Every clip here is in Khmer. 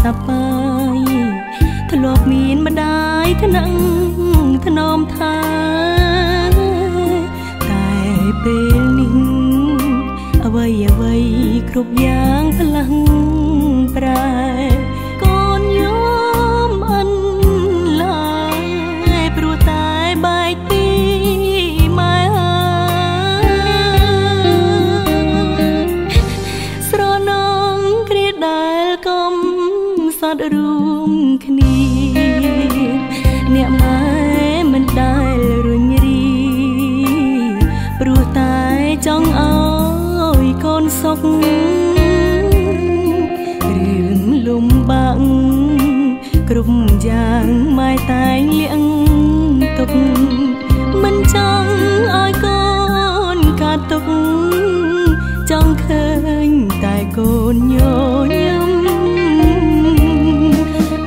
សប្បាយធ្លាប់មានម្ដាយថ្នាក់ថ្នមថាតែពេលនេះអ្វីគ្រប់យ៉ាងផ្លាំងប្រែកូនយំអិនឡើយព្រោះតែបែកពីម៉ែស្រណងគ្រាដែលកុំសត់រួមគ្នាអ្នកម៉ែមិនដែលរញរីព្រោះតែចង់ឲ្យកូនសុខរឿងលំបាកគ្រប់យ៉ាងម៉ែតែងលៀងទុកមិនចង់ឲ្យកូនកាត់ទុកចង់ឃើញតែកូនញញឹម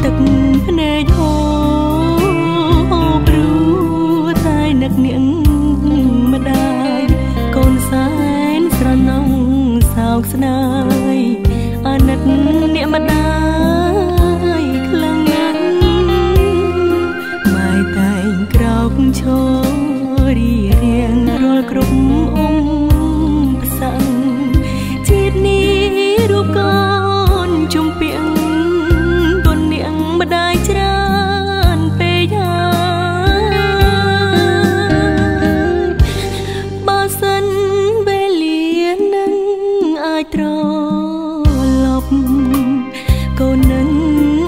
ទឹកភ្នែកហូរព្រោះតែនឹកនាងម្ដាយកូនសែនស្រណងសោកស្ដាយអាណិតអ្នកម្ដាយខ្លាំងណាស់ម៉ែតែងក្រោកឈររៀងរាល់គ្រប់អ៊ំផ្សាំងជាតិនេះរូបកូនជុំពីងគុណនាងម្ដាយច្រើនពេកហើយបើសិនវេលានឹងអាចត្រឡប់កូននឹង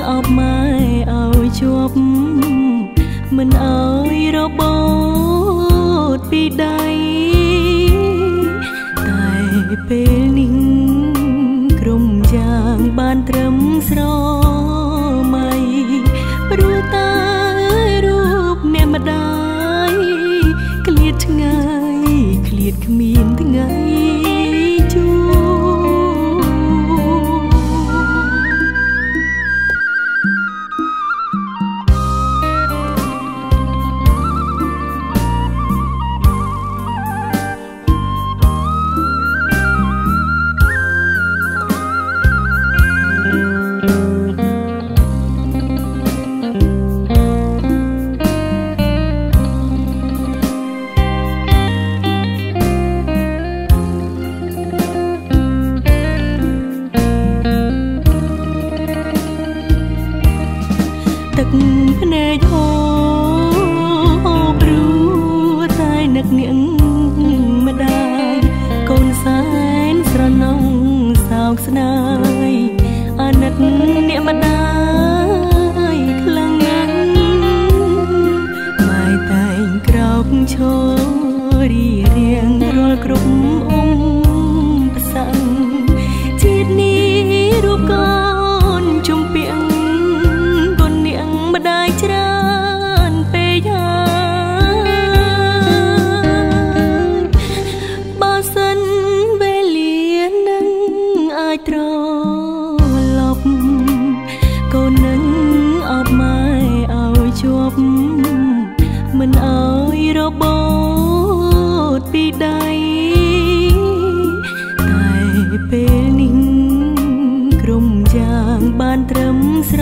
អបម៉ែឲ្យជាប់មិនឲ្យរបូតពីដៃតែពេលនេះក្រុមយ៉ាងបានត្រឹមស្រមៃព្រោះតែរូបអ្នកម្ដាយឃ្លាតឆ្ងាយឃ្លាតគ្មានថ្ងៃជួទឹកភ្នែកហូរព្រោះតែនឹកនាងម្ដាយកូនសែនស្រណងសោកស្ដាយអាណិតអ្នកម្ដាយខ្លាំងណាស់ម៉ែតែងក្រោកឈររៀងរាល់គ្រប់អ៊ំផ្សាំងជាតិនេះរូបកូនជុំពីងម្ដាយច្រើនពេកហើយបើសិនវេលានឹងអាចត្រឡប់កូននឹងអបម៉ែឲ្យជាប់មិនឲ្យរបូតពីដៃតែពេលនេះក្រុមយ៉ាងបានត្រឹមស្រ